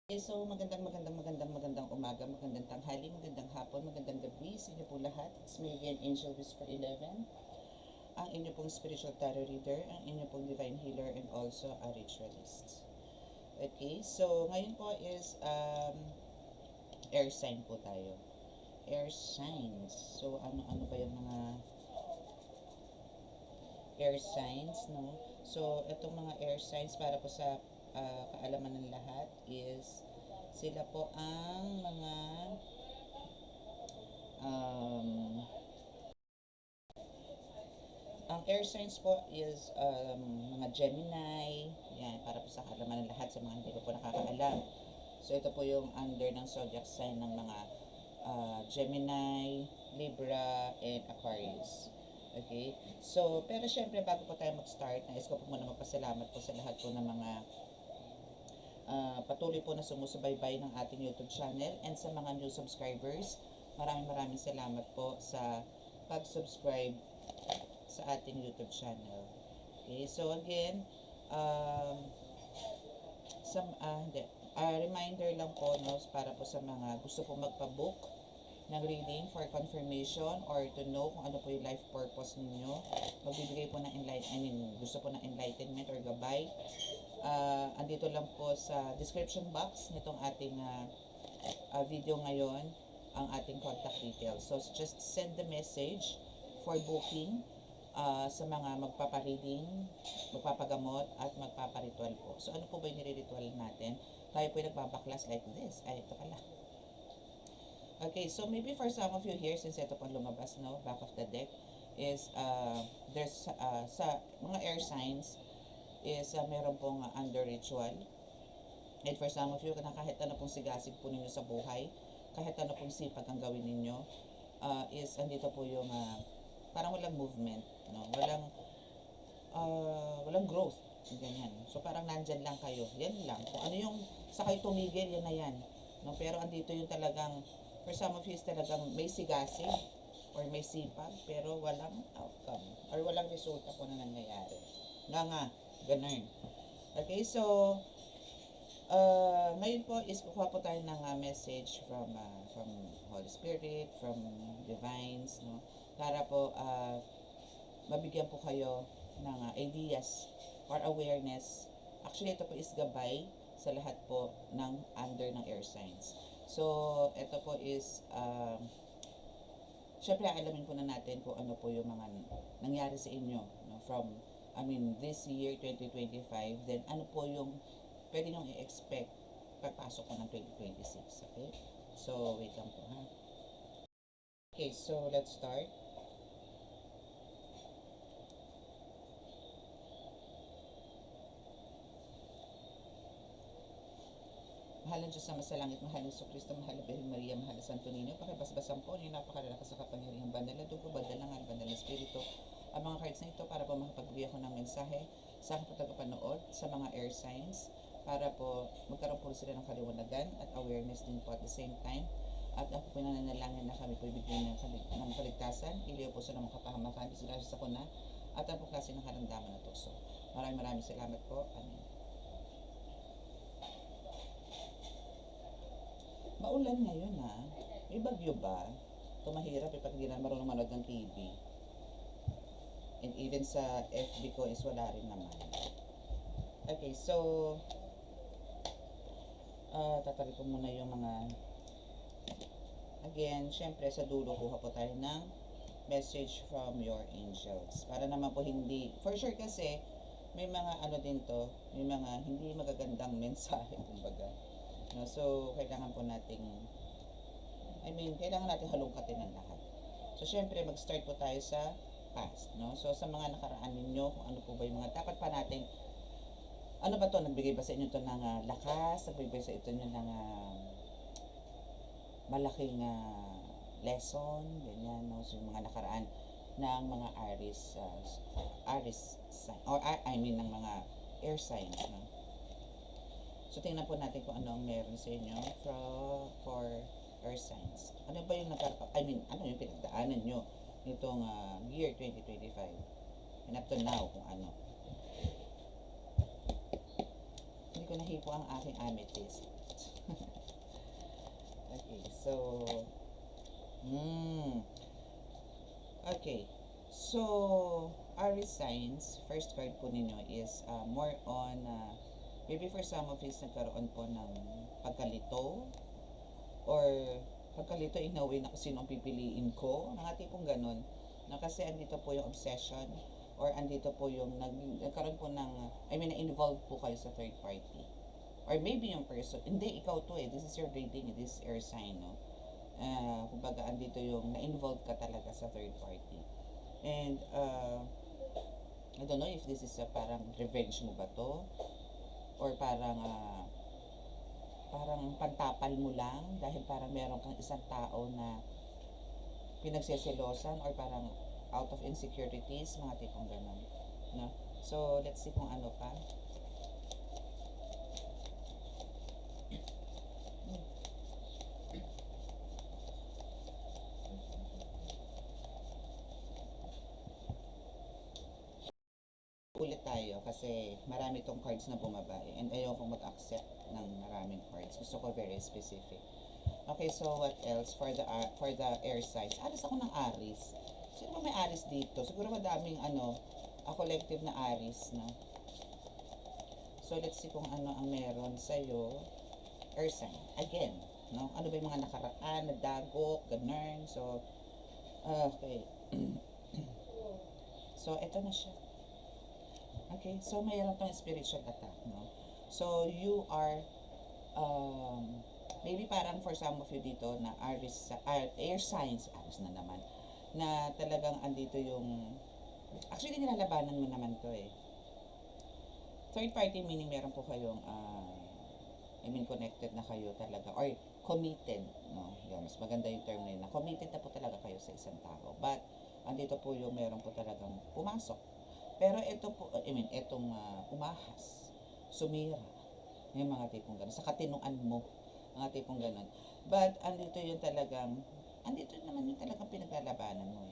Okay, so magandang umaga, magandang tanghali, magandang hapon, magandang gabi sa inyo po lahat. It's me again, Angel Whisper 11, ang inyo pong spiritual tarot reader, ang inyo pong divine healer, and also a ritualist. Okay, so ngayon po is air sign po tayo. Air signs. So ano ba yung mga air signs, no? So itong mga air signs para po sa kaalaman ng lahat is sila po ang mga um, ang air signs po is mga Gemini, yan, para po sa kaalaman ng lahat sa mga hindi po nakakaalam. So ito po yung under ng zodiac sign ng mga Gemini, Libra, and Aquarius. Okay? So, pero syempre bago po tayo mag-start, nais ko po muna magpasalamat po sa lahat po ng mga patuloy po na sumusubaybay ng ating YouTube channel and sa mga new subscribers. Maraming salamat po sa pag-subscribe sa ating YouTube channel. Okay, so again, reminder lang po, no, para po sa mga gusto po magpa-book ng reading for confirmation or to know kung ano po yung life purpose ninyo. Magbibigay po ng gusto po ng enlightenment or gabay. Andito lang po sa description box nitong ating video ngayon ang ating contact details. So just send the message for booking sa mga magpapareading, magpapagamot at magpaparitual po. So ano po ba yung nire-ritual natin? Tayo po yung nagbabaklas like this. Ay, ito pala. Okay, so maybe for some of you here, since ito po lumabas, no, back of the deck, is there's sa mga air signs is meron pong under ritual. And for some of you, na kahit ano pong sigasig po ninyo sa buhay, kahit ano pong sipag ang gawin ninyo, is andito po yung parang walang movement, no? Walang growth, ganyan. So parang nandyan lang kayo, yan lang. Kung ano yung sa kayo tumigil, yan na yan. No? Pero andito yung talagang, for some of you is talagang may sigasig or may sipag, pero walang outcome or walang resulta po na nangyayari. Ganun. Okay, so ngayon po is kukuha po tayo ng message from Holy Spirit, from divines, no? Para po mabigyan po kayo ng ideas or awareness. Actually, ito po is gabay sa lahat po ng under ng air signs. So, ito po is syempre alamin po na natin kung ano po yung mga nangyari sa inyo, no? From this year 2025, then ano po yung pwede nyo i-expect pagpasok ko ng 2026. Okay? So, wait lang po, ha? Okay, so let's start. Mahal ng Diyos na masalangit, mahal ng Kristo, mahal ng Birhen Maria, mahal ng Santo Niño, pakibasbasan po niyo napakalalakas sa kapangyarihang banal na dugo, bandal ng banal na Espiritu. Ang mga cards na ito para po makapagbigay ako ng mensahe sa aking tagapanood sa mga air signs para po magkaroon po sila ng kaliwanagan at awareness din po at the same time. At ako po nananalangin na kami po ibigay ng kaligtasan, iliyo po sa mga kapahamakan, sila sa sakuna, at ang po klase ng karamdaman na tukso. Maraming salamat po. Amen. Maulan ngayon, ha? May bagyo ba? Ito mahirap pag hindi na marunong manood ng TV. And even sa FB ko is wala rin naman. Okay, so tatabi ko muna yung mga again, syempre sa dulo kuha po tayo ng message from your angels. Para naman po hindi, for sure kasi may mga ano din to, may mga hindi magagandang mensahe kumbaga. No, so kailangan po nating kailangan natin halungkatin ang lahat. So syempre mag-start po tayo sa past, no? So sa mga nakaraan ninyo, kung ano po ba yung mga dapat pa nating ano ba to, nagbigay ba sa inyo to ng lakas, nagbigay sa ito nyo ng malaking lesson, ganyan, no? So yung mga nakaraan ng mga Aries sign, or ng mga air signs, no? So tingnan po natin kung ano ang meron sa inyo for air signs. Ano ba yung ano yung pinagdaanan nyo nitong year 2025 and up to now kung ano. Hindi ko nahipo ang aking amethyst. Okay, so, mm, okay. So, Aries signs, first card po ninyo is more on, maybe for some of us nagkaroon po ng pagkalito or pagkalito in a way na kung sino ang pipiliin ko, mga tipong ganun. Na kasi andito po yung obsession or andito po yung nagkaroon po ng, na-involve po kayo sa third party. Or maybe yung person, hindi, ikaw to this is your reading, this is air sign, no? Kumbaga, andito yung na-involve ka talaga sa third party. And, I don't know if this is parang revenge mo ba to? Or parang pantapal mo lang dahil parang meron kang isang tao na pinagseselosan or parang out of insecurities, mga tipong ganun. No? So, let's see kung ano pa. Ulit tayo kasi marami tong cards na bumaba and ayoko mag-accept ng maraming cards. Gusto ko very specific. Okay, so what else for the air signs? Aris ako ng Aris. Sino ba may Aris dito? Siguro madaming a collective na Aris, no? So let's see kung ano ang meron sa iyo. Air sign. Again, no? Ano ba yung mga nakaraan, nadagok, ganun. So okay. So ito na siya. Okay, so mayroon tong spiritual attack, no? So you are maybe parang for some of you dito na air signs, Aries na naman, na talagang andito yung, actually nilalabanan mo naman to Third party meaning meron po kayong, connected na kayo talaga, or committed, no? Yan, mas maganda yung term na yun, na committed na po talaga kayo sa isang tao. But, andito po yung meron po talagang pumasok. Pero ito po, itong umahas, sumira, yung mga tipong gano'n, sa katinuan mo, mga tipong gano'n. But, andito yung talagang, andito naman yung talagang pinaglalabanan mo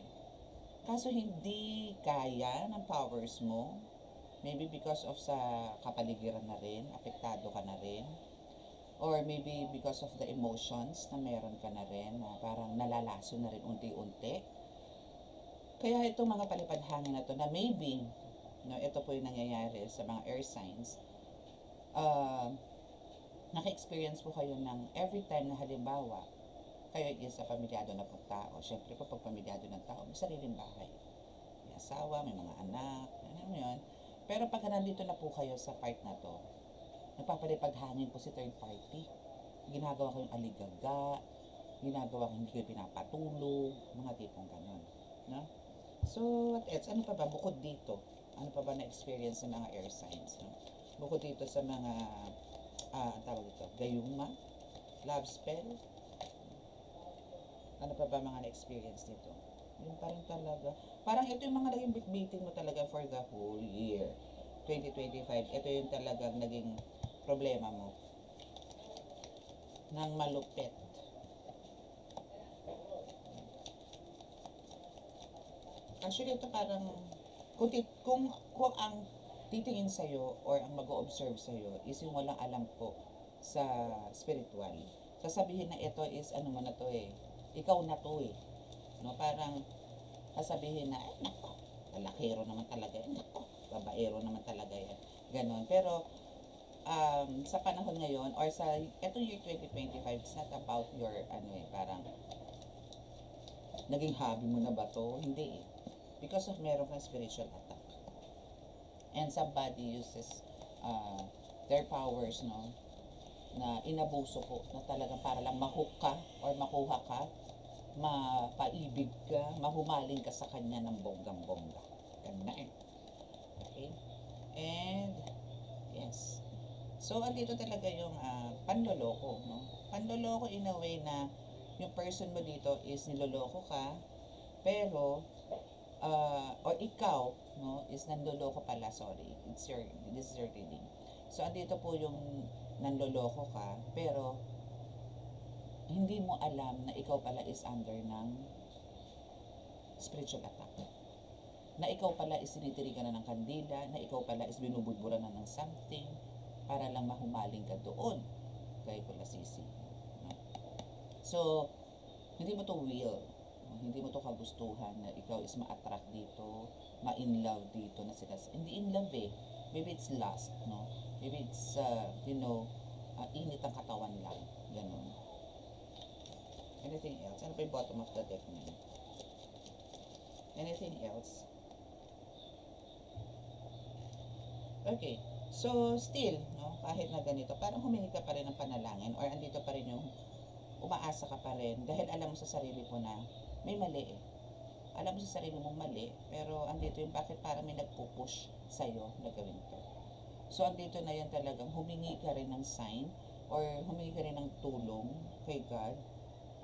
Kaso hindi kaya ng powers mo, maybe because of sa kapaligiran na rin, apektado ka na rin, or maybe because of the emotions na meron ka na rin, na parang nalalaso na rin unti-unti. Kaya itong mga palipad-hangin na to na maybe, no, ito po yung nangyayari sa mga air signs, naka-experience po kayo ng every time na halimbawa, kayo is sa pamilyado na pong tao. Siyempre po pag pamilyado ng tao, may sariling bahay. May asawa, may mga anak, ano yun. Pero pag nandito na po kayo sa part na to, nagpapalipad-hangin po si third party. Ginagawa ko yung aligaga, ginagawa ko hindi ko pinapatulog, mga tipong ganun. No? So, what else? Ano pa ba? Bukod dito, ano pa ba na-experience ng mga air signs? No? Bukod dito sa mga, tawag dito, gayuma, love spell, ano pa ba mga na-experience dito? Yun pa rin talaga. Parang ito yung mga naging bitbitin mo talaga for the whole year. 2025, ito yung talagang naging problema mo. Nang malupit. Actually, ito parang, kung ang titingin sa'yo or ang mag-o-observe sa'yo is yung walang alam po sa spiritual, sasabihin na ito is ano mo na to ikaw na to no? Parang sasabihin na, ay nako, lalakero naman talaga yan, nako, babaero naman talaga yan, ganon. Pero sa panahon ngayon or sa etong year 2025, it's not about your parang naging hobby mo na ba to, hindi because of meron kang spiritual attack and somebody uses their powers, no, na inabuso po na talagang para lang mahook ka or makuha ka, mapaibig ka, mahumaling ka sa kanya ng bonggang-bongga. Ganun Okay? And, yes. So, andito talaga yung panloloko, no? Panloloko in a way na yung person mo dito is niloloko ka, pero or ikaw, no, is nanloloko pala, sorry. This is your reading. So, andito po yung nanloloko ka, pero hindi mo alam na ikaw pala is under ng spiritual attack. Na ikaw pala is tinitirigan na ng kandila, na ikaw pala is binubudburan na ng something para lang mahumaling ka doon kay Kulasisi. So, hindi mo to will. Hindi mo to kagustuhan na ikaw is ma-attract dito, ma-in love dito na sila. Hindi in love eh. Maybe it's lust, no? Maybe it's, init ang katawan lang. Ganun. Anything else? Ano pa yung bottom of the deck niya? Anything else? Okay. So, still, no? Kahit na ganito, parang humingi ka pa rin ng panalangin or andito pa rin yung umaasa ka pa rin dahil alam mo sa sarili mo na may mali eh. Alam mo sa sarili mong mali, pero andito yung bakit para may nagpupush sa'yo na gawin to. So, andito na yan talagang humingi ka rin ng sign or humingi ka rin ng tulong kay God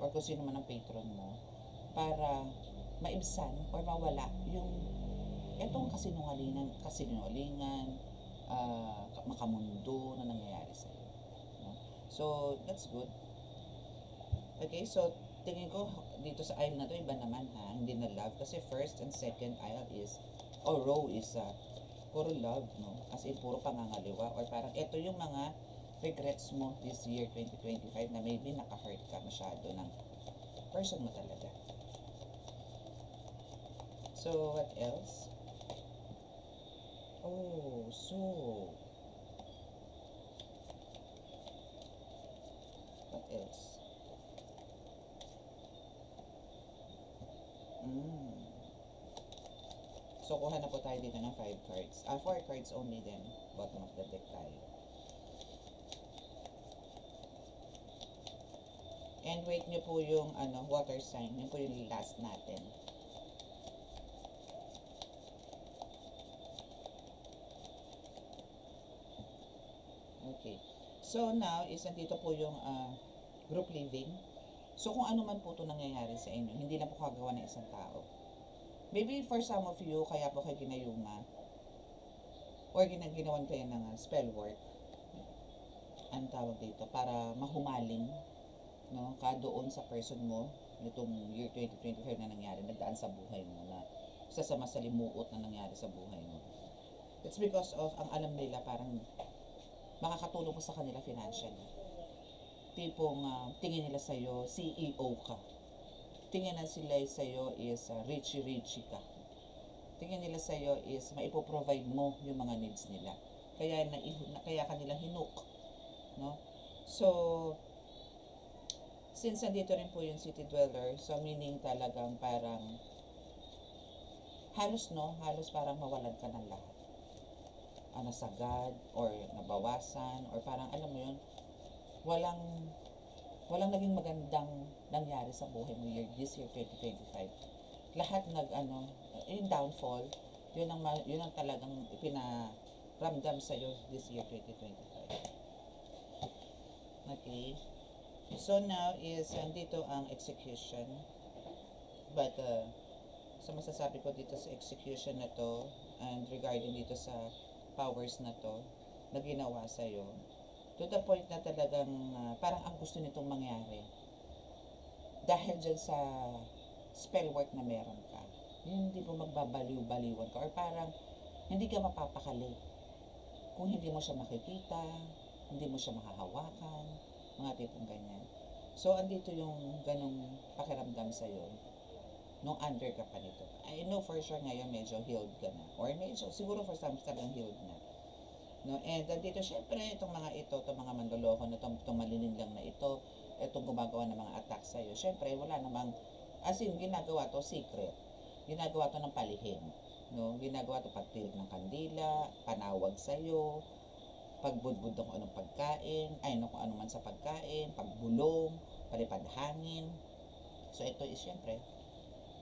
or kung sino man ang patron mo para maibsan or mawala yung etong kasinungalingan, makamundo na nangyayari sa'yo. No? So, that's good. Okay, so tingin ko dito sa aisle na to iba naman ha, hindi na love kasi first and second aisle is or row is puro love, no? As in puro pangangaliwa or parang ito yung mga regrets mo this year 2025 na maybe naka-hurt ka masyado ng person mo talaga. So what else? Oh, so what else? So, kuha na po tayo dito ng 5 cards. 4 cards only din. Bottom of the deck tayo. And wait nyo po yung water sign. Yun po yung last natin. Okay. So, now, is nandito po yung group living. So, kung ano man po ito nangyayari sa inyo, hindi lang po kagawa ng isang tao. Maybe for some of you, kaya po kayo ginayuma or ginawan kayo ng spell work. Ang tawag dito, para mahumaling, no, ka doon sa person mo, nitong year 2025 na nangyari, nagdaan sa buhay mo na isa sa masalimuot na nangyari sa buhay mo. It's because of, ang alam nila, parang makakatulong ko sa kanila financially. Tipong tingin nila sa'yo, CEO ka. Tingin na sila sa'yo is richy ka. Tingin nila sa'yo is maipoprovide mo yung mga needs nila. Kaya kanila hinook. No? So, since nandito rin po yung city dweller, so meaning talagang parang halos parang mawalan ka ng lahat. Nasagad or nabawasan or parang alam mo yun, walang naging magandang nangyari sa buhay mo this year 2025. Lahat yung downfall, yun ang talagang ipinaramdam sa iyo this year 2025. Okay. So now is dito ang execution. But so masasabi ko dito sa execution na to and regarding dito sa powers na to na ginawa sa iyo, to the point na talagang parang ang gusto nitong mangyari dahil dyan sa spell work na meron ka, yung hindi mo magbabaliw-baliwan ka or parang hindi ka mapapakali kung hindi mo siya makikita, hindi mo siya makahawakan, mga tipong ganyan. So andito yung ganong pakiramdam sa'yo nung under ka pa nito. I know for sure ngayon medyo healed ka na or medyo siguro for some talagang healed na. No, and dito syempre itong mga mga mandoloko na itong malilim lang na ito, itong gumagawa ng mga attack sa iyo. Syempre wala namang as in ginagawa to secret. Ginagawa to ng palihim, no? Ginagawa to pagtirik ng kandila, panawag sa iyo, pagbudbud ng anong pagkain, kung ano man sa pagkain, pagbulong, palipad hangin. So ito is syempre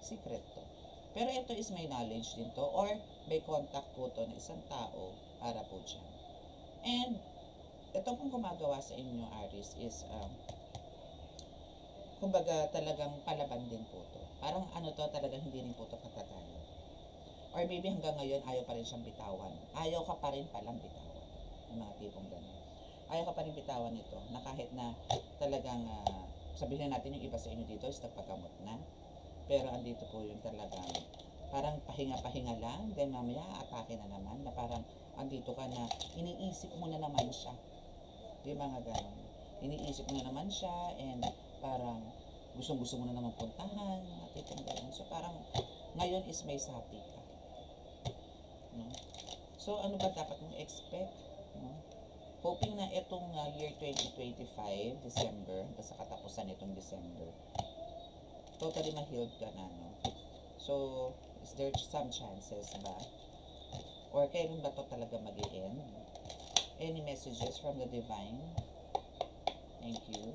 secret to. Pero ito is may knowledge din to or may contact po to na isang tao para po dyan. And ito pong gumagawa sa inyo, Aries, is kumbaga talagang palaban din po to. Parang to talagang hindi rin po to patatalo. Or maybe hanggang ngayon ayaw pa rin siyang bitawan. Ayaw ka pa rin palang bitawan. Yung mga tipong gano'n. Ayaw ka pa rin bitawan ito na kahit na talagang sabihin natin yung iba sa inyo dito is nagpagamot na. Pero andito po yung talagang parang pahinga-pahinga lang, then mamaya atake na naman, na parang andito ka na, iniisip mo na naman siya. Yung mga gano'n. Iniisip mo na naman siya, and parang gustong-gusto mo na naman puntahan, mga tipong ganun. So parang ngayon is may sapi ka. No? So ano ba dapat mong expect? No? Hoping na itong year 2025, December, sa katapusan itong December, totally ma-healed ka na, no? So, is there some chances ba? Or kailan ba to talaga mag-i-end? Any messages from the divine? Thank you.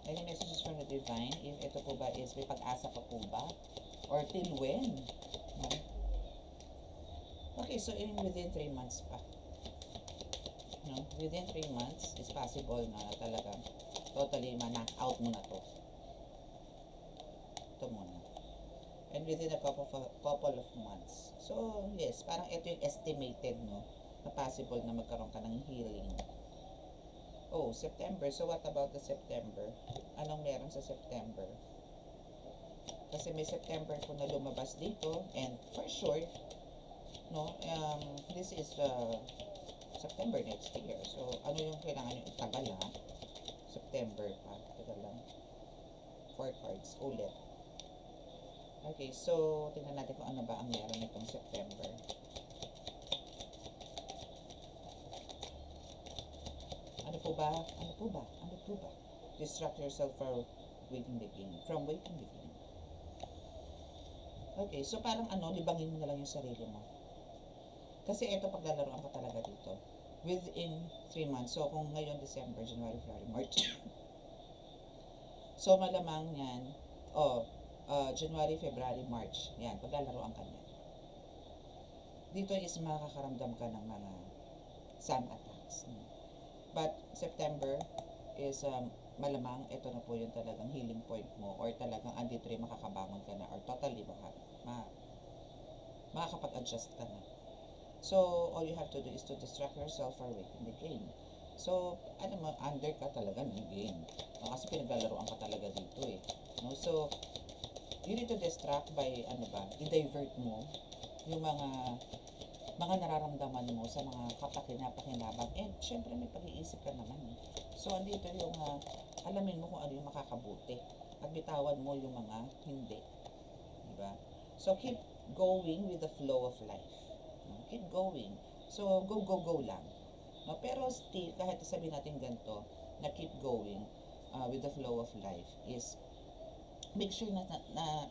Any messages from the divine? If ito po ba is may pag-asa pa po ba? Or till when? No? Okay, so within 3 months pa. No? Within 3 months, it's possible na talaga totally ma-knock out mo na to. Ito muna. And within a couple of months. So, yes, parang ito yung estimated, no? Na possible na magkaroon ka ng healing. Oh, September. So, what about the September? Anong meron sa September? Kasi may September po na lumabas dito. And for sure, no, this is September next year. So, ano yung kailangan yung itagal, ha? September pa. Tagal lang. 4 cards. Ulit. Okay, so, tingnan natin kung ano ba ang meron nitong September. Ano po ba? Ano po ba? Ano po ba? Distract yourself from waiting the game. From waiting the game. Okay, so parang libangin mo na lang yung sarili mo. Kasi ito paglalaroan ka talaga dito. Within 3 months. So, kung ngayon, December, January, February, March. So, malamang yan. January, February, March. Yan, paglalaroan ka niyan. Dito is makakaramdam ka ng mga sun attacks. But, September is malamang ito na po yung talagang healing point mo or talagang andito rin makakabangon ka na or totally makakapag-adjust ka na. So, all you have to do is to distract yourself for waiting the game. So, under ka talaga ng game. Kasi pinaglalaroan ka talaga dito eh. No? So, you need to distract by, i-divert mo yung mga nararamdaman mo sa mga kapakinabangan. And, syempre, may pag-iisip ka naman eh. So, andito yung, alamin mo kung ano yung makakabuti. At bitawan mo yung mga hindi. Diba? So, keep going with the flow of life. Keep going. So, go lang. No? Pero still, kahit sabihin natin ganito, na keep going with the flow of life is make sure na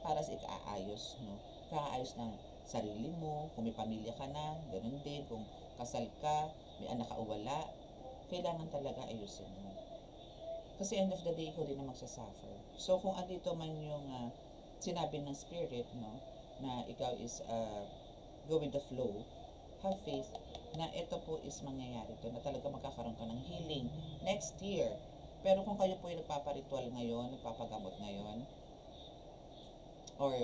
para sa ikaayos, no? Kaayos ng sarili mo, kung may pamilya ka na, ganun din, kung kasal ka, may anak ka o wala, kailangan talaga ayusin mo. Kasi end of the day, ikaw din na magsasuffer. So, kung andito man yung sinabi ng spirit, no, na ikaw is go with the flow, have faith na ito po is mangyayari to, na talaga magkakaroon ka ng healing next year. Pero kung kayo po yung nagpaparitual ngayon, nagpapagamot ngayon, or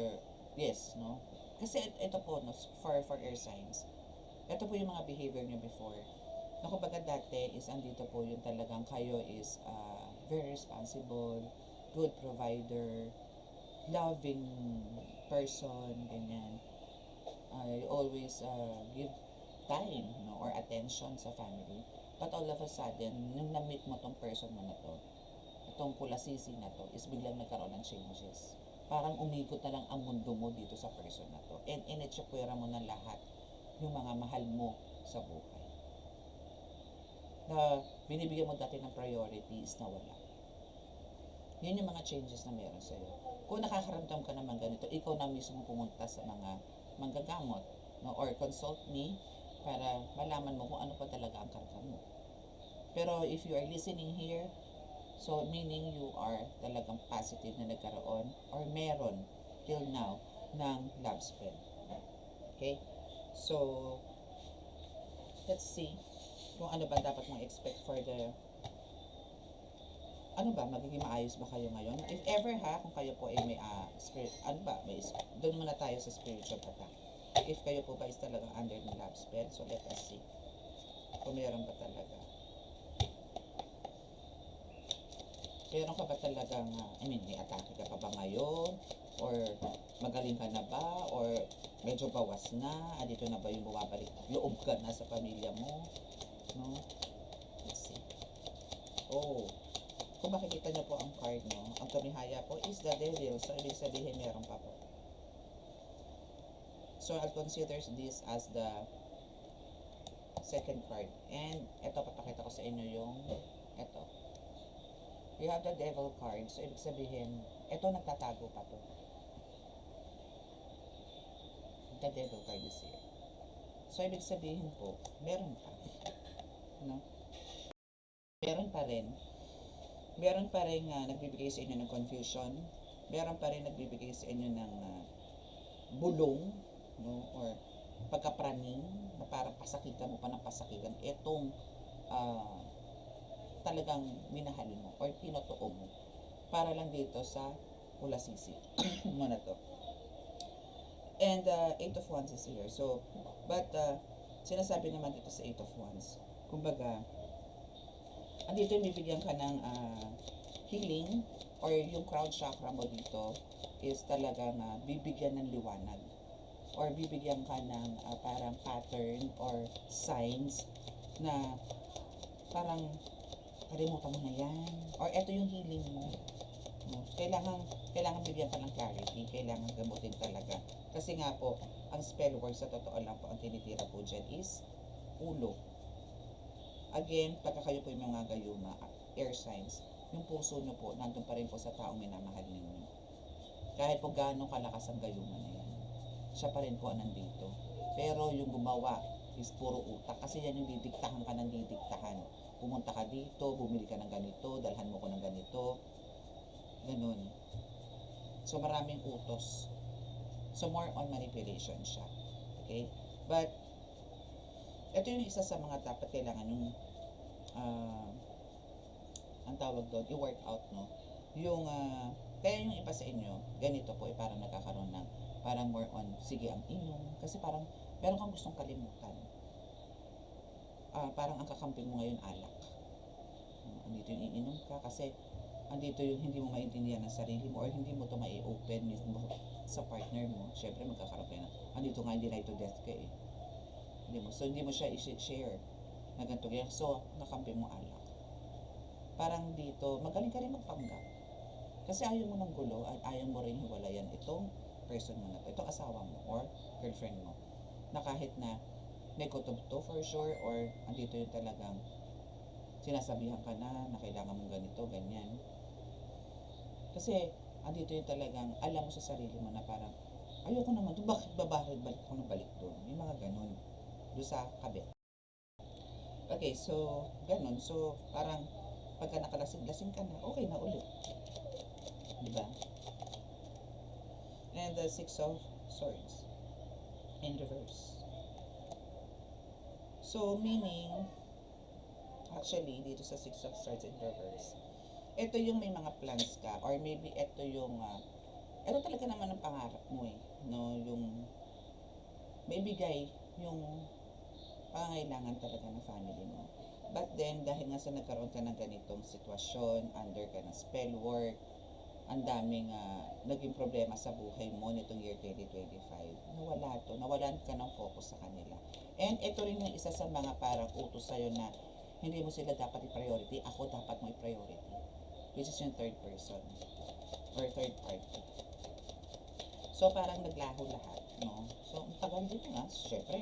yes, no? Kasi ito po, no, for air signs, ito po yung mga behavior nyo before. Na kumbaga dati is andito po yung talagang kayo is very responsible, good provider, loving person, ganyan. You always give time, no, or attention sa family. But all of a sudden, nung na-meet mo tong person mo na to, itong kulasisi na to, is biglang nagkaroon ng changes. Parang umikot na lang ang mundo mo dito sa person na to. And inetsapwera mo na lahat yung mga mahal mo sa buhay. Na binibigyan mo dati ng priorities na wala. Yun yung mga changes na meron sa'yo. Kung nakakaramdam ka naman ganito, ikaw na mismo pumunta sa mga manggagamot, no, or consult me para malaman mo kung ano pa talaga ang karga mo. Pero if you are listening here, so meaning you are talagang positive na nagkaroon or meron till now ng love spell. Okay? So, let's see kung ano ba dapat mong expect for the magiging maayos ba kayo ngayon? If ever kung kayo po ay may spirit, doon muna tayo sa spiritual attack. If kayo po ba is talagang under ng love spell, so let us see kung meron ba talaga. Meron ka ba talagang, may atake ka pa ba ngayon? Or magaling ka na ba? Or medyo bawas na? Dito na ba yung bumabalik? Loob ka na sa pamilya mo? No? Let's see. Oh, kung makikita nyo po ang card nyo, ang tumihaya po is the Devil. So, ibig sabihin meron pa po. So, I'll consider this as the second card. And, ito, papakita ko sa inyo yung, ito. You have the Devil card. So, ibig sabihin, ito nagtatago pa to. The Devil card is here. So, ibig sabihin po, meron pa. No? Meron pa rin. Meron pa rin nagbibigay sa inyo ng confusion. Meron pa rin nagbibigay sa inyo ng bulong, no? Or pagkapraning, na parang pasakitan mo pa ng pasakitan. Itong talagang minahal mo or tinotoo mo. Para lang dito sa Ulasisi. Muna to. And Eight of Wands is here. So, but sinasabi naman dito sa Eight of Wands, kumbaga, andito yung bibigyan ka ng healing or yung crown chakra mo dito is talagang bibigyan ng liwanag or bibigyan ka ng parang pattern or signs na parang kalimutan mo na yan or eto yung healing mo. No? Kailangan bigyan ka ng clarity, kailangan gamutin talaga. Kasi nga po, ang spell work sa totoo lang po, ang tinitira po dyan is ulo. Again, pagka kayo po yung mga gayuma, air signs, yung puso nyo po, nandun pa rin po sa taong minamahal ninyo. Kahit po gaano kalakas ang gayuma na yan, siya pa rin po nandito. Pero yung gumawa is puro utak. Kasi yan yung didiktahan ka ng didiktahan. Pumunta ka dito, bumili ka ng ganito, dalhan mo ko ng ganito. Ganun. So, maraming utos. So, more on manipulation siya. Okay? But, ito yung isa sa mga dapat kailangan yung ang tawag doon, i-work out, no? Yung, kaya yung iba sa inyo, ganito po, parang nagkakaroon ng, parang more on, sige, ang inom. Kasi parang, meron kang gustong kalimutan. Parang ang kakampi mo ngayon, alak. Andito yung iinom ka, kasi, andito yung hindi mo maintindihan ng sarili mo or hindi mo ito mai-open mismo sa partner mo. Siyempre, magkakaroon kayo na, andito nga, hindi na ito death ka eh. Hindi mo. So, hindi mo siya i-share na ganito. So, nakampi mo alak. Parang dito, magaling ka rin magpanggap. Kasi ayaw mo ng gulo at ayaw mo rin hiwalayan itong person mo na to, itong asawa mo or girlfriend mo. Na kahit na may kutob to for sure or andito yung talagang sinasabihan ka na kailangan mong ganito, ganyan. Kasi andito yung talagang alam mo sa sarili mo na parang ayoko naman doon, bakit balik ko ng balik doon? Yung mga ganun. Doon sa kabit. Okay, so, ganun. So, parang, pagka nakalasing-lasing ka na, okay na ulit. Diba? And the Six of Swords in reverse. So, meaning, actually, dito sa Six of Swords in reverse, ito yung may mga plans ka, or maybe ito yung, ito talaga naman ang pangarap mo eh, no? Yung, may bigay, yung, pangangailangan talaga ng family mo. But then, dahil nga sa nagkaroon ka ng ganitong sitwasyon, under ka ng spell work, ang daming naging problema sa buhay mo nitong year 2025, nawala to, nawalan ka ng focus sa kanila. And ito rin yung isa sa mga parang utos sa'yo na hindi mo sila dapat i-priority, ako dapat mo i-priority. Which is yung third person, or third party. So, parang naglaho lahat, no? So, ang tagal dito nga, syempre,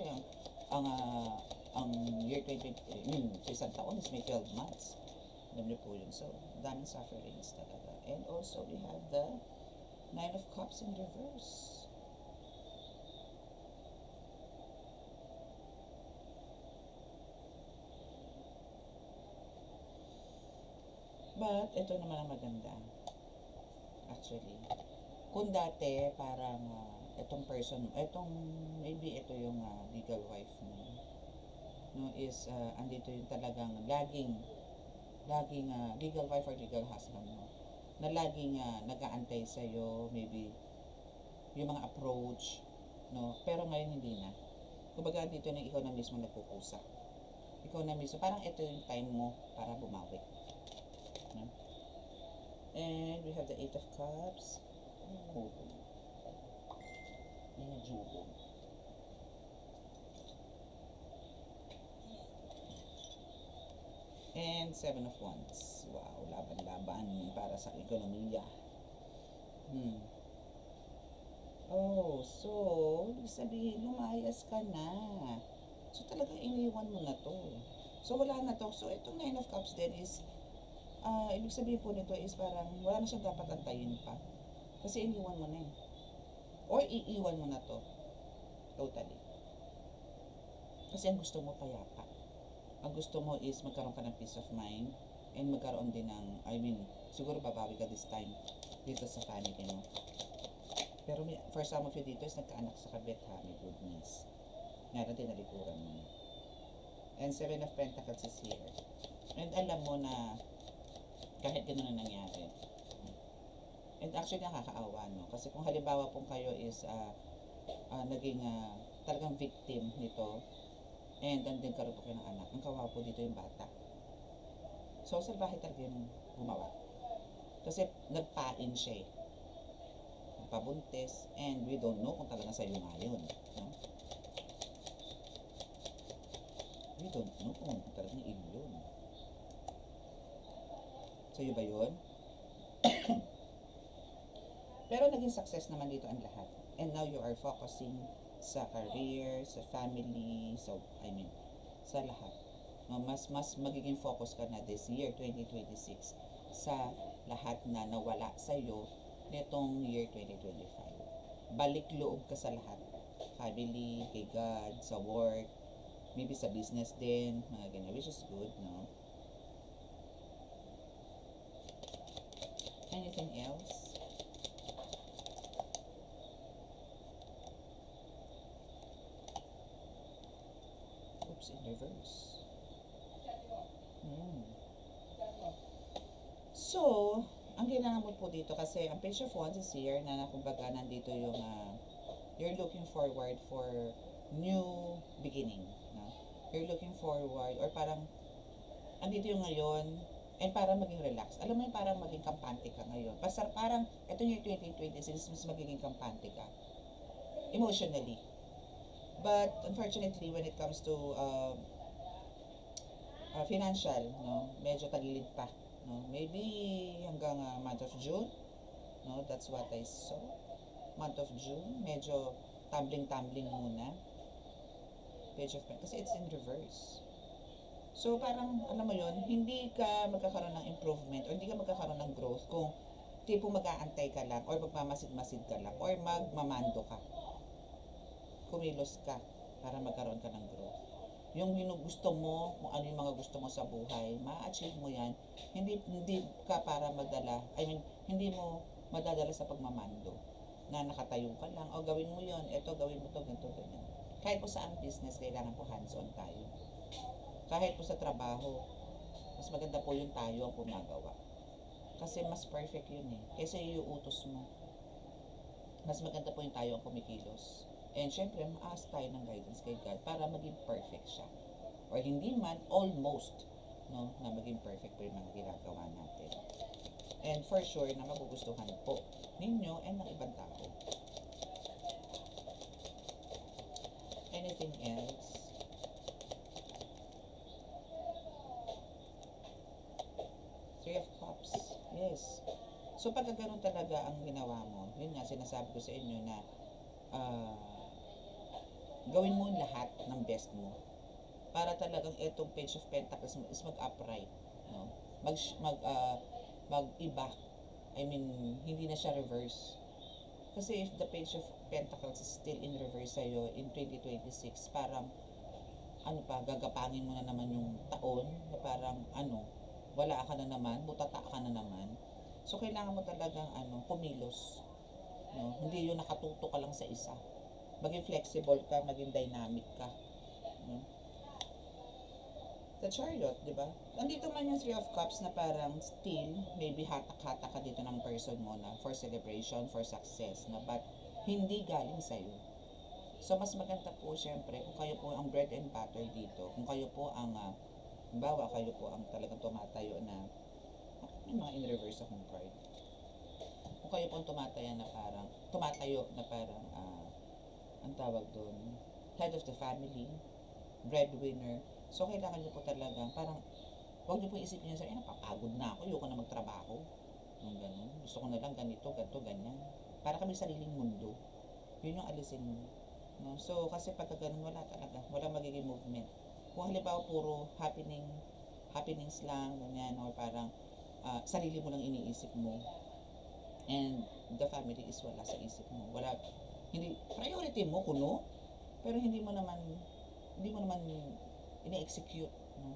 ang year 2020, sa isang taon is may 12 months. Alam niyo po yun. So, daming sufferings talaga. And also, we have the Nine of Cups in reverse. But, ito naman ang maganda. Actually, kung dati, parang, itong person, maybe ito yung legal wife mo, no, is, andito yung talagang laging legal wife or legal husband mo, na laging nag-aantay sa'yo, maybe, yung mga approach, no, pero ngayon hindi na. Kumbaga, dito na ikaw na mismo nagkukusa. Ikaw na mismo, parang ito yung time mo para bumawi. No? And we have the Eight of Cups. Oh. Jubo. And Seven of Wands. Wow, laban-laban para sa ekonomiya. Oh, so, ibig sabihin, lumayas ka na. So, talagang iniwan mo na to. So, wala na to. So, itong Nine of Cups din is, ibig sabihin po nito is parang wala na siyang dapat antayin pa. Kasi iniwan mo na eh. Or iiwan mo na to. Totally. Kasi ang gusto mo payapa. Ang gusto mo is magkaroon ka ng peace of mind and magkaroon din ng, siguro babawi ka this time dito sa family mo. Pero for some of you dito is nagkaanak sa kabit ha, may goodness. Nga na tinalikuran mo. And Seven of Pentacles is here. And alam mo na kahit gano'n na nangyari. And actually nakakaawa, no? Kasi kung halimbawa pong kayo is naging talagang victim nito and then karoon po kayo ng anak, ang kawawa po dito yung bata. So, salbahe talaga yung gumawa. Kasi nagpain siya eh. Pabuntis, and we don't know kung talaga sa'yo nga yun. No? We don't know kung talagang iyo yun. Sa'yo ba yun? Pero naging success naman dito ang lahat. And now you are focusing sa career, sa family, sa lahat. No, mas magiging focus ka na this year, 2026, sa lahat na nawala sa'yo nitong year 2025. Balik loob ka sa lahat. Family, kay God, sa work, maybe sa business din, mga ganyan, which is good, no? Anything else? Oops, in reverse. So, ang ginamot po dito kasi ang Page of Wands is here na kumbaga nandito yung you're looking forward for new beginning, no? You're looking forward or parang andito yung ngayon and parang maging relax. Alam mo yung parang maging kampante ka ngayon. Parang itong year 2026 mas magiging kampante ka emotionally. But unfortunately when it comes to financial, no, medyo tagilid pa. No? Maybe hanggang month of June, no? That's what I saw. Month of June, medyo tumbling muna. Page of Pentacles, kasi it's in reverse. So parang, alam mo yon, hindi ka magkakaroon ng improvement or hindi ka magkakaroon ng growth kung tipo mag-aantay ka lang or magmamasid-masid ka lang or magmamando ka. Kumilos ka para magkaroon ka ng growth. Yung gusto mo, kung ano yung mga gusto mo sa buhay, ma-achieve mo yan. Hindi ka para madala, hindi mo madadala sa pagmamando na nakatayo ka lang, o gawin mo yon, eto gawin mo to, ganito, ganyan. Kahit po saan business, kailangan po hands-on tayo. Kahit po sa trabaho, mas maganda po yung tayo ang gumagawa. Kasi mas perfect yun eh. Kasi iuutos mo. Mas maganda po yung tayo ang kumikilos. And syempre, ma-ask tayo ng guidance kay God para maging perfect siya. Or hindi man, almost, no, na maging perfect po yung mga ginagawa natin. And for sure, na magugustuhan po ninyo and ng ibang tao. Anything else? Three of Cups. Yes. So, pagka ganun talaga ang ginawa mo, yun nga, sinasabi ko sa inyo na gawin mo lahat ng best mo para talagang itong Page of Pentacles is mag-upright, no? Mag-iba. Hindi na siya reverse. Kasi if the Page of Pentacles is still in reverse sa'yo in 2026, parang gagapangin mo na naman yung taon na parang wala ka na naman, butata ka na naman. So kailangan mo talagang kumilos, no? Hindi yung nakatuto ka lang sa isa. Maging flexible ka, maging dynamic ka. No? The Chariot, di ba? Nandito man yung Three of Cups na parang still, maybe hatak-hatak ka dito ng person mo na for celebration, for success, na but hindi galing sa'yo. So, mas maganda po, syempre, kung kayo po ang bread and butter dito, kung kayo po ang, kayo po ang talagang tumatayo na, may mga in reverse akong card. Kung kayo po ang tumatayo na parang, ang tawag doon, head of the family, breadwinner. So, kailangan nyo po talaga, parang Huwag niyo po isipin niyo, napapagod na ako, ayoko na magtrabaho. Yung ganun. Gusto ko na lang ganito, ganito, ganyan. Para kami sariling mundo. Yun yung alisin mo. No? So, kasi pagka ganun, wala talaga. Wala magiging movement. Kung halimbawa puro happenings lang, ganyan, or parang sarili mo lang iniisip mo, and the family is wala sa isip mo. Wala, hindi, priority mo, kuno, pero hindi mo naman ini-execute. No?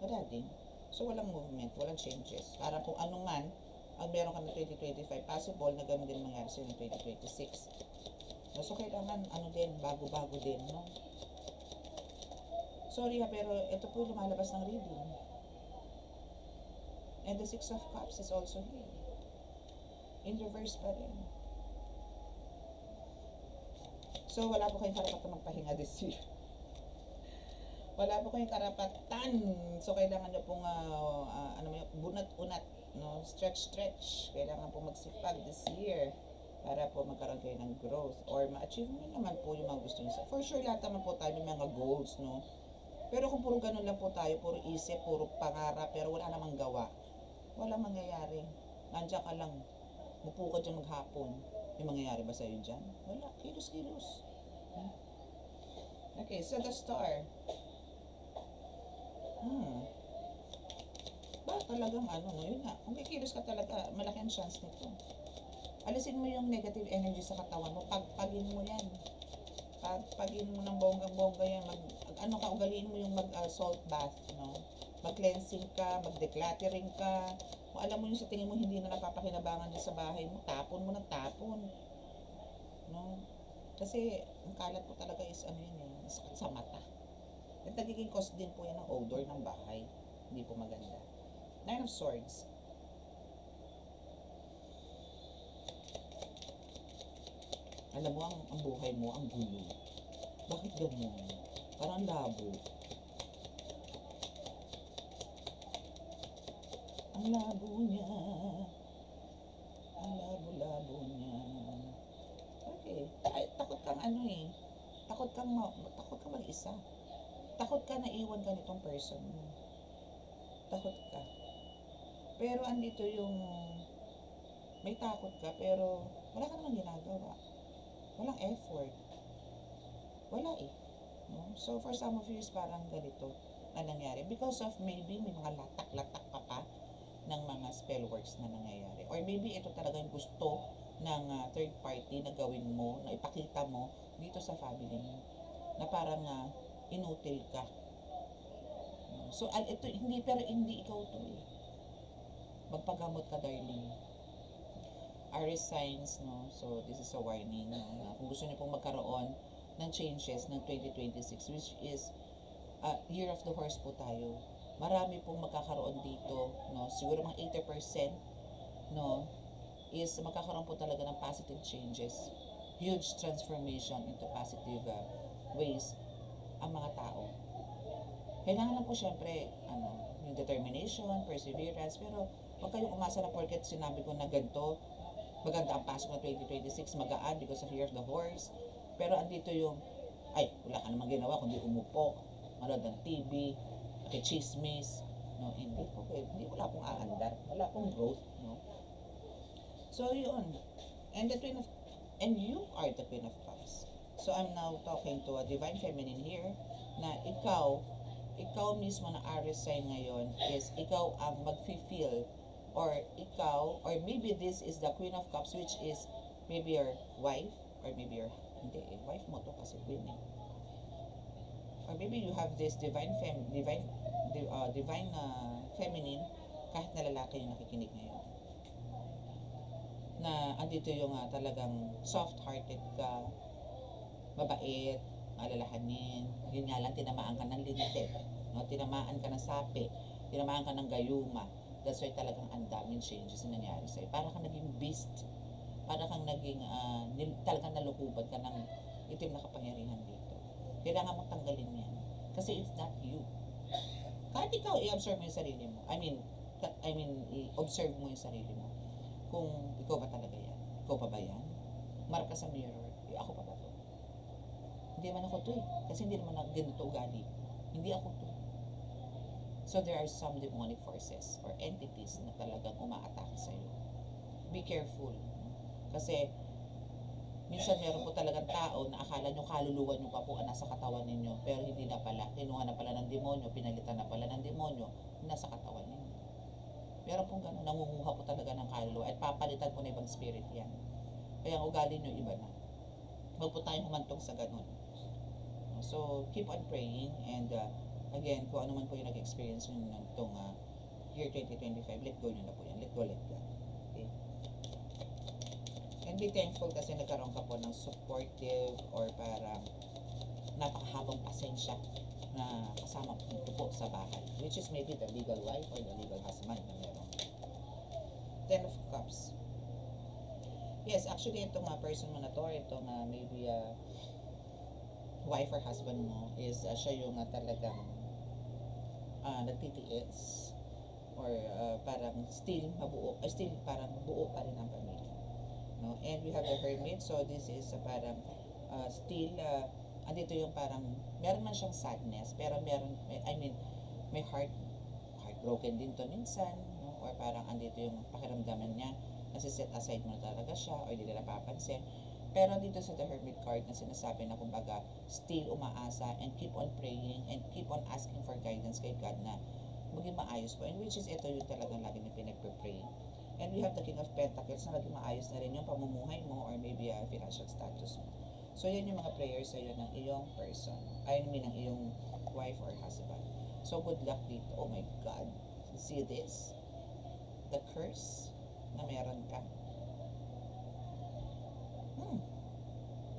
Wala din. So, walang movement, walang changes. Parang kung ano man, ang meron ka ng 2025, possible na ganun din mangyari sa 2026. No? So, kailangan, bago-bago din, no? Sorry pero ito po lumalabas ng reading. And the Six of Cups is also here. In reverse pa rin. So, wala po kayong karapatan magpahinga this year. Wala po kayong karapatan. So, kailangan nyo pong, bunat-unat, no? Stretch. Kailangan po magsipag this year para po magkaroon kayo ng growth or ma-achieve nyo naman po yung mga gusto nyo. For sure, lahat naman po tayo may mga goals, no? Pero kung puro ganun lang po tayo, puro isip, puro pangarap, pero wala namang gawa, wala mangyayari. Nandiyan ka lang, mupo ka dyan maghapon. May mangyayari ba sa'yo dyan? Wala, kilos. Okay, so the star. Ba talagang yun nga, kung kikilos ka talaga, malaki ang chance nito. Alisin mo yung negative energy sa katawan mo, pagpagin mo yan. Pagpagin mo ng bonggang-bongga yan, ugaliin mo yung salt bath, no? Mag-cleansing ka, mag-decluttering ka. Kung alam mo yung sa tingin mo hindi na napapakinabangan dyan sa bahay mo, tapon mo ng tapon. No? Kasi, ang kalat po talaga is sakit sa mata. At nagiging cause din po yan ng odor ng bahay. Hindi po maganda. Nine of Swords. Alam mo, ang buhay mo, ang gulo. Bakit ganun? Parang labo. Ang labo niya. Ang labo-labo niya. Okay. Ay, takot kang Takot kang mag-isa. Takot ka na iwan ka nitong person mo. Takot ka. Pero andito yung may takot ka pero wala ka namang ginagawa. Walang effort. Wala eh. No? So for some of you is parang ganito na nangyari. Because of maybe may mga latak-latak ka pa ng mga spell works na nangyayari. Or maybe ito talaga yung gusto ng third party na gawin mo, na ipakita mo dito sa family mo. Na parang inutil ka. So ito, hindi ikaw to eh. Magpagamot ka, darling. Aries signs, no? So, this is a warning, no? Na kung gusto niyo pong magkaroon ng changes ng 2026, which is year of the horse po tayo. Marami pong magkakaroon dito, no? Siguro mga 80%, no? Is magkakaroon po talaga ng positive changes. Huge transformation into positive ways ang mga tao. Kailangan lang po syempre, yung determination, perseverance, pero huwag kayong umasa na porket sinabi ko na ganito, maganda ang pasok ng 2026, magaan because of Year of the Horse. Pero andito yung, wala ka namang ginawa kundi umupo, manood ng TV, nakichismis, no? Hindi po, wala pong aandar, wala pong growth, no? So yun, and you are the Queen of Cups. So I'm now talking to a Divine Feminine here, na ikaw mismo na Aries sign ngayon is ikaw ang mag-feel or maybe this is the Queen of Cups, which is maybe your wife or maybe your wife mo to kasi queen eh. Or maybe you have this divine feminine kahit na lalaki yung nakikinig ngayon, na andito yung talagang soft-hearted ka, mabait, alalahanin. Yun nga lang, tinamaan ka ng lintik, no? Tinamaan ka ng sapi, tinamaan ka ng gayuma. That's why talagang ang daming changes na nangyari sa'yo. Para kang naging beast. Para kang naging, talagang nalukuban ka ng itim na kapangyarihan dito. Kailangan mong tanggalin yan. Kasi it's not you. Kahit ikaw, i-observe mo yung sarili mo. I-observe mo yung sarili mo. Kung ikaw ba talaga yan? Ikaw pa ba yan? Marap ka sa mirror. Ako pa ba to? Hindi naman ako to eh. Kasi hindi naman ganito ugali. Hindi ako to. So there are some demonic forces or entities na talagang umaatake sa'yo. Be careful. Kasi minsan meron po talagang tao na akala nyo kaluluwa nyo pa po ang nasa katawan ninyo, pero hindi na pala. Kinuha na pala ng demonyo, pinalitan na pala ng demonyo, nasa katawan ninyo. Meron po gano'n, nangunguha po talaga ng kaluluwa at papalitan po na ibang spirit yan. Kaya ang ugali nyo iba na. Huwag po tayong humantong sa gano'n. So, keep on praying and again, kung ano man po yung nag-experience nyo nitong year 2025, let go nyo na po yan. Let go, let go. Okay? And be thankful kasi nagkaroon ka po ng supportive or parang napakahabang pasensya na kasama po sa bahay, which is maybe the legal wife or the legal husband na meron. 10 of Cups. Yes, actually, itong person mo na to, itong maybe wife or husband mo is siya yung talagang nagtitiis or parang still mabuo, still parang buo pa rin ang pamilya. No? And we have the Hermit, so this is parang still andito yung parang meron man siyang sadness pero meron, I mean, may heartbroken din to minsan, no? Or parang andito yung pakiramdaman niya kasi set aside mo talaga siya or hindi nila papansin. Pero dito sa The Hermit card na sinasabi na kumbaga still umaasa and keep on praying and keep on asking for guidance kay God na maging maayos po, and which is ito yung talagang lagi na pinagpe-pray. And we have the King of Pentacles na maging maayos na rin yung pamumuhay mo or maybe financial status mo. So yan yung mga prayers sa'yo ng iyong person, I mean ng iyong wife or husband. So good luck dito. Oh my God, see this? The curse na meron ka.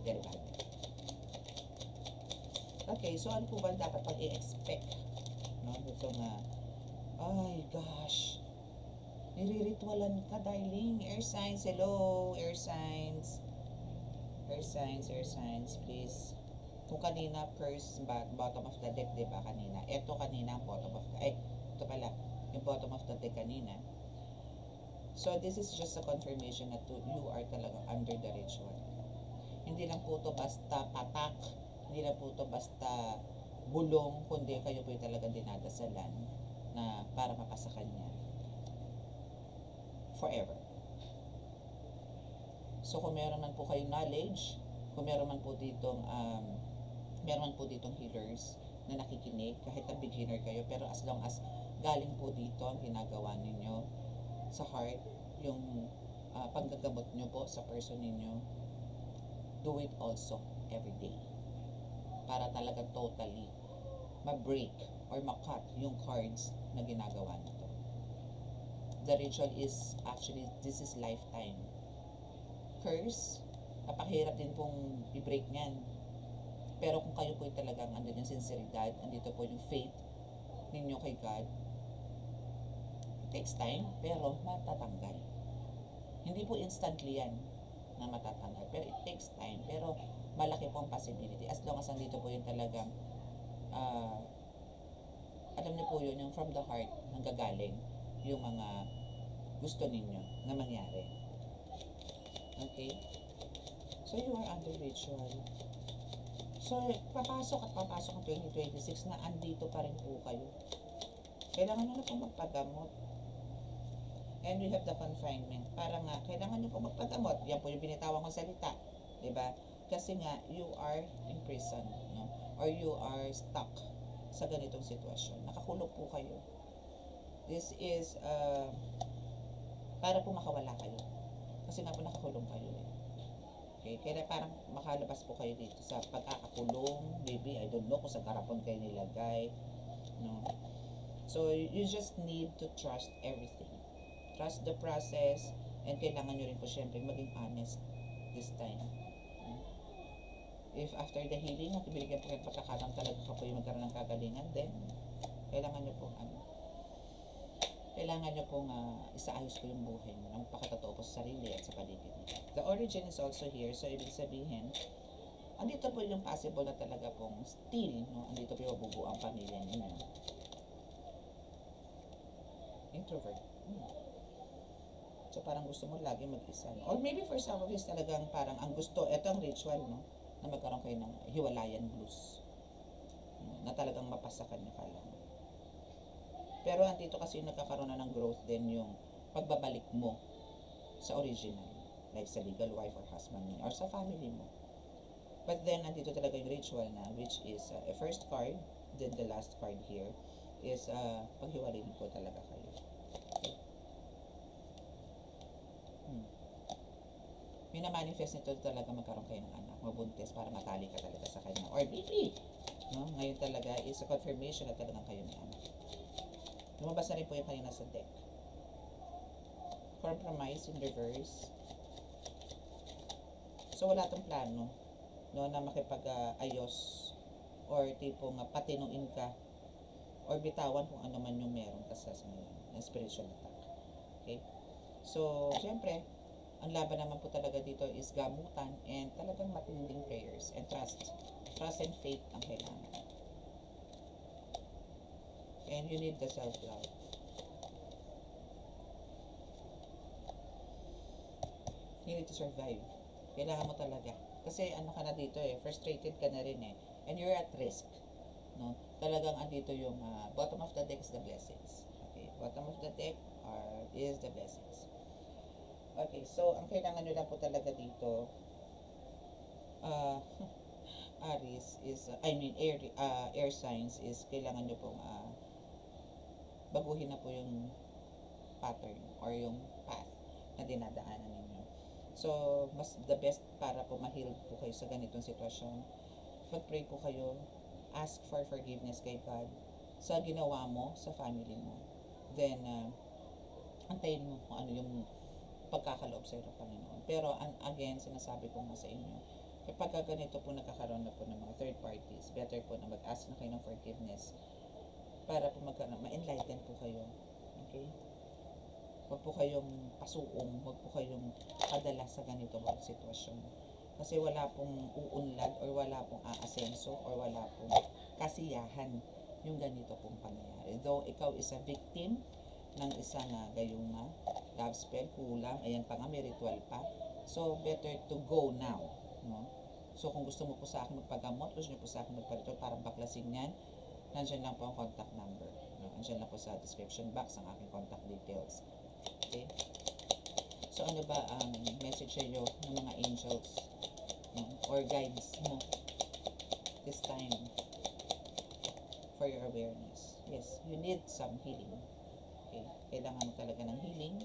Very bad. Okay, so ano po ba dapat pang i-expect? No, ito nga. Ay, gosh. Niriritwalan ka, darling. Air signs, hello. Air signs. Air signs, air signs, please. Kung kanina, curse, bottom of the deck, diba kanina? Ito kanina, bottom of the, ito pala, yung bottom of the deck kanina. So, this is just a confirmation that you are talaga under the ritual. Hindi lang po ito basta patak, hindi lang po ito basta bulong, kundi kayo po yung talagang dinadasalan na para mapasa kanya forever. So kung meron man po kayong knowledge, kung meron man po ditong healers na nakikinig, kahit na beginner kayo, pero as long as galing po dito ang ginagawa ninyo sa heart, yung panggagamot nyo po sa person ninyo, do it also every day para talaga totally ma-break or ma-cut yung cards na ginagawa nito. The ritual is actually, this is lifetime. Curse, napakahirap din pong i-break niyan. Pero kung kayo po talagang andun yung sinceridad, andito po yung faith ninyo kay God, it takes time, pero matatanggal. Hindi po instantly yan na matatanggal, pero it takes time, pero malaki po ang possibility as long as andito po yung talagang alam niyo po yun, yung from the heart nanggagaling yung mga gusto ninyo na mangyari. Okay, so you are under ritual. So papasok at papasok ang 2026 na andito pa rin po kayo. Kailangan nyo na po magpagamot. And we have the confinement. Para nga, kailangan nyo po magpagamot. Yan po yung binitawan kong salita. Diba? Kasi nga, you are in prison. No? Or you are stuck sa ganitong sitwasyon. Nakakulong po kayo. This is, para po makawala kayo. Kasi nga po nakakulong kayo. Okay? Kaya parang makalabas po kayo dito sa pagkakakulong. Maybe, I don't know kung sa garapon kayo nilagay. No? So, you just need to trust everything. Trust the process, and kailangan nyo rin po syempre maging honest this time. If after the healing at binigyan po kayo pagkakataon talaga ka po yung magkaroon ng kagalingan, then kailangan nyo pong isaayos po yung buhay nyo ng pakatotoo po sa sarili at sa paligid nyo. The origin is also here, so ibig sabihin, andito po yung possible na talaga pong still, no? Andito po yung mabubuo ang pamilya ninyo. Introvert. So parang gusto mo lagi mag-isa. Or maybe for some of you talagang parang ang gusto, ito ang ritual, no? Na magkaroon kayo ng hiwalayan blues. Na talagang mapasakan nyo kala mo. Pero andito kasi yung nagkakaroon na ng growth din yung pagbabalik mo sa original. Like sa legal wife or husband mo, or sa family mo. But then, andito talaga yung ritual na, which is a first card, then the last card here, is paghiwalay po talaga kayo. Minamanifest nito talaga magkaroon kayo ng anak, mabuntis para matali ka talaga sa kanya. Or baby! No? Ngayon talaga is a confirmation na talagang kayo may anak. Lumabas na rin po yung kanina sa deck. Compromise in reverse. So wala tong plano, no, na makipag-ayos or tipong patinuin ka or bitawan kung ano man yung meron kasi sa ngayon, na spiritual attack. Okay? So, syempre, ang laban naman po talaga dito is gamutan and talagang matinding prayers and trust. Trust and faith ang kailangan. And you need the self-love. You need to survive. Kailangan mo talaga. Kasi ano ka na dito frustrated ka na rin and you're at risk. No? Talagang andito yung bottom of the deck is the blessings. Okay, bottom of the deck is the blessings. Okay, so ang kailangan nyo lang po talaga dito, Aries is, air signs is kailangan nyo pong baguhin na po yung pattern or yung path na dinadaanan ninyo. So, mas the best para po ma-heal po kayo sa ganitong sitwasyon, mag-pray po kayo, ask for forgiveness kay God sa ginawa mo sa family mo. Then, antayin mo kung ano yung pagkakaloob sa iyo ng Panginoon. Pero, again, sinasabi ko nga sa inyo, kapag ganito po nakakaroon na po ng mga third parties, better po na mag-ask na kayo ng forgiveness para po ma-enlighten po kayo. Okay? Huwag po kayong pasuong, huwag po kayong padala sa ganito mga sitwasyon. Kasi wala pong uunlad or wala pong aasenso or wala pong kasiyahan yung ganito pong pangyayari. Though ikaw is a victim ng isang gayuma, love spell, kulang, ayan pa nga, may ritual pa. So, better to go now. No? So, kung gusto mo po sa akin magpagamot, gusto nyo po sa akin magparitual, parang baklasin yan, nandiyan lang po ang contact number. No? Nandiyan lang po sa description box ang aking contact details. Okay? So, ano ba ang message sa iyo ng mga angels, no? Or guides mo this time for your awareness? Yes, you need some healing. Okay? Kailangan mo talaga ng healing.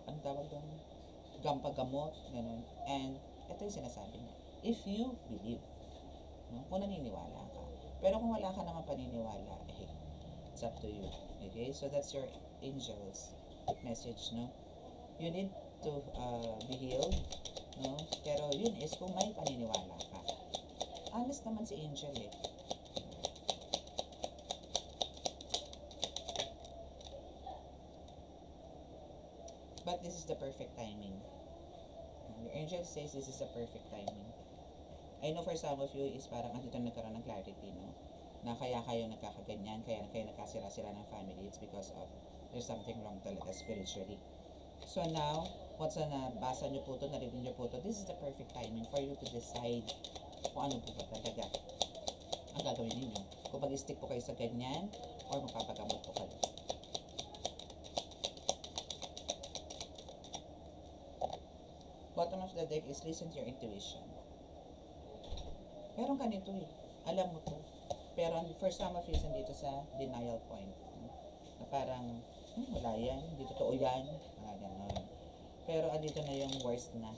Ang tawag doon? Gampagamot, gano'n. And, ito yung sinasabi niya. If you believe, no? Kung naniniwala ka. Pero kung wala ka naman paniniwala, it's up to you. Okay? So, that's your angel's message, no? You need to be healed, no? Pero yun is kung may paniniwala ka. Honest naman si angel But this is the perfect timing. Your angel says this is the perfect timing. I know for some of you is parang andito nagkaroon ng clarity, no? Na kaya kayo nagkakaganyan, kaya kayo nagkasira-sira ng family, it's because of there's something wrong talaga spiritually. So now, once na nabasa nyo po ito, narinig nyo po ito, this is the perfect timing for you to decide kung ano po ba talaga ang gagawin ninyo. Kung mag-stick po kayo sa ganyan, or magpapagamot po kayo. Bottom of the deck is listen to your intuition. Meron ka nito alam mo to. Pero for some of you, dito sa denial point. Na parang, wala yan, hindi totoo yan. Ganon. Pero andito na yung worst na.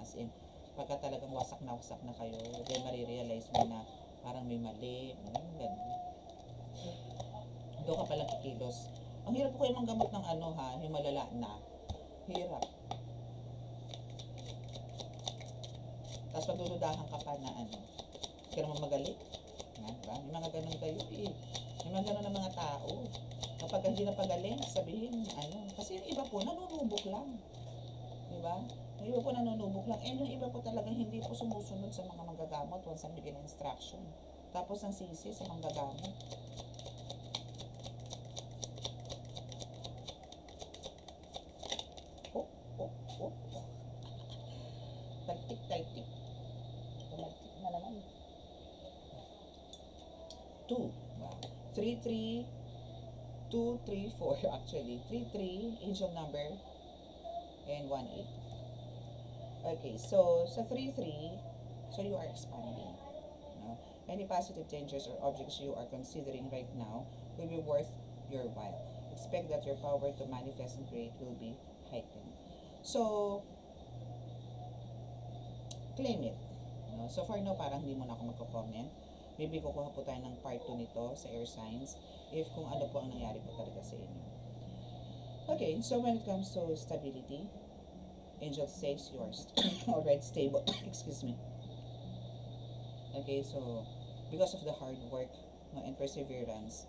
As in, pagka talagang wasak na kayo, then marirealize mo na parang may mali. Ganon. Doon ka palang kikilos. Ang hirap po kayo manggamot ng yung malala na. Hirap. Tapos pagdududahan ka pa na hindi ka naman magaling. Diba? May mga ganun kayo May mga ganun ng mga tao. Kapag hindi na pagaling, sabihin, kasi yung iba po, nanunubok lang. Diba? Yung iba po nanunubok lang. And yung iba po talagang hindi po sumusunod sa mga manggagamot once ang bigyan instruction. Tapos ang sisi sa manggagamot. Oh. Taltik. Tumaltik na naman. 3-3, 2-3-4 actually. 3-3, angel number, and 1-8. Okay, so sa 3-3, so you are expanding. No? Any positive dangers or objects you are considering right now will be worth your while. Expect that your power to manifest and create will be heightened. So, claim it. No? So for now, parang hindi mo na ako magko-comment. Maybe kukuha po tayo ng part 2 nito sa air signs if kung ano po ang nangyari po talaga sa inyo. Okay, so when it comes to stability, angel says you are already stable. Excuse me. Okay, so because of the hard work, no, and perseverance,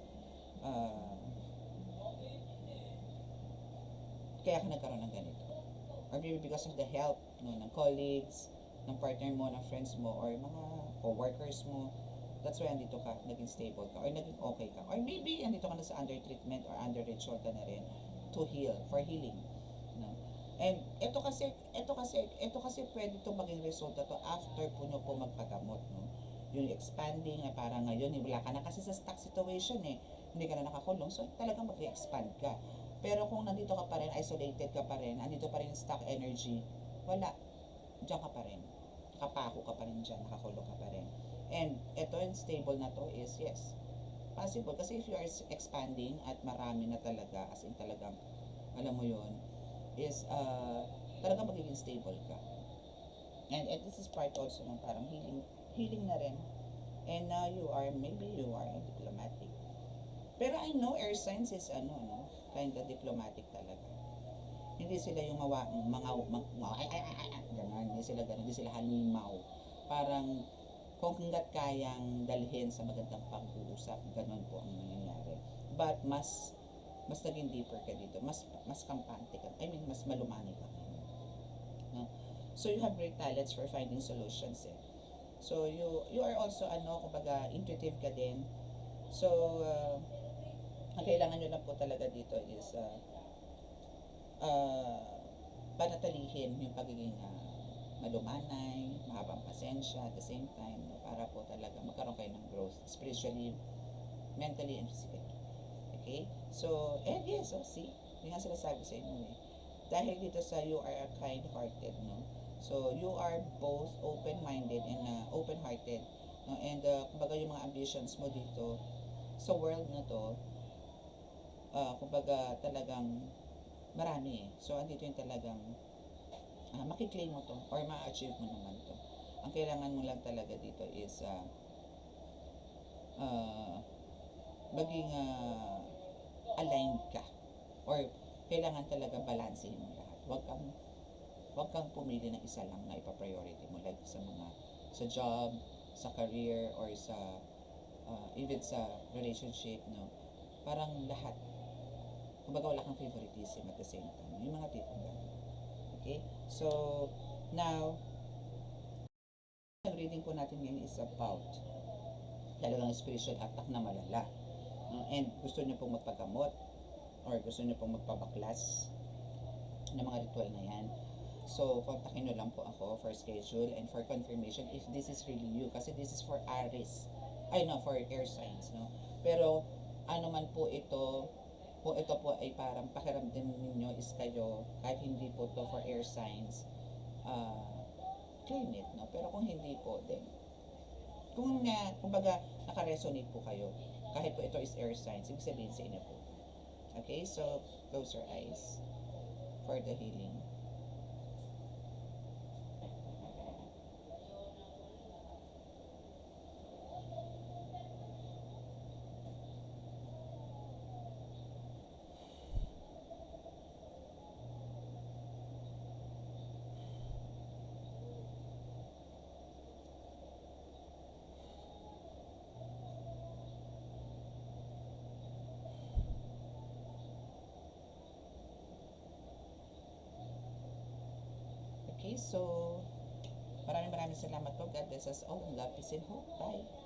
kaya ka nagkaroon ng ganito. Or maybe because of the help, no, ng colleagues, ng partner mo, ng friends mo, or mga co-workers mo, that's why andito ka, naging stable ka, or naging okay ka. Or maybe andito ka na sa under treatment or under ritual ka na rin to heal, for healing. No? And ito kasi pwede itong maging resulta to after po nyo po magpagamot. No? Yung expanding na parang ngayon, wala ka na kasi sa stuck situation hindi ka na nakakulong, so talagang mag-expand ka. Pero kung nandito ka pa rin, isolated ka pa rin, andito pa rin stuck energy, wala. Diyan ka pa rin. Nakapako ka pa rin dyan, nakakulong ka pa rin. And ito yung stable na to is, yes, possible. Kasi if you are expanding at marami na talaga, as in talagang, alam mo yun, is talagang magiging stable ka. And this is part also ng parang healing na rin. And now maybe you are diplomatic. Pero I know air signs is kind of diplomatic talaga. Hindi sila yung hindi sila ganun, hindi sila halimaw. Parang kung hanggat kayang dalhin sa magandang pag-uusap, ganun po ang nangyayari. But mas naging deeper ka dito, mas kampante ka, mas malumani ka. No? So you have great talents for finding solutions. So you are also kumbaga intuitive ka din. So ang kailangan nyo lang po talaga dito is panatalihin yung pagiging malumanay, mahabang pasensya at the same time, para po talaga magkaroon kayo ng growth spiritually, mentally, and physically. Okay? So, and yes, see, yun nga sinasabi sa inyo dahil dito sa you are a kind-hearted, no? So, you are both open-minded and open-hearted, no? And kumbaga yung mga ambitions mo dito sa world na to, kumbaga talagang marami So, andito yung talagang makiklaim mo to or ma-achieve mo naman to. Ang kailangan mo lang talaga dito is maging aligned ka or kailangan talaga balansehin mo lahat. Huwag kang pumili ng isa lang na ipa-priority mo like sa job, sa career, or sa even sa relationship, no? Parang lahat. Kumbaga wala kang favoritism at the same time. Yung mga tipong gano'n. Okay? So, now, ang reading po natin ngayon is about talagang spiritual attack na malala. And gusto nyo pong magpagamot or gusto nyo pong magpabaklas ng mga ritual na yan. So, kontakin nyo lang po ako for schedule and for confirmation if this is really you. Kasi this is for Aries. For air signs, no? Pero, ano man po ito, kung ito po ay parang pakiramdam ninyo is kayo, kahit hindi po to for air signs, claim it, no? Pero kung hindi po, then, kumbaga, naka-resonate po kayo, kahit po ito is air signs, ibig sabihin sa inyo po. Okay, so, close your eyes for the healing. Okay, so maraming salamat po. God bless us all and love, peace and hope. Bye!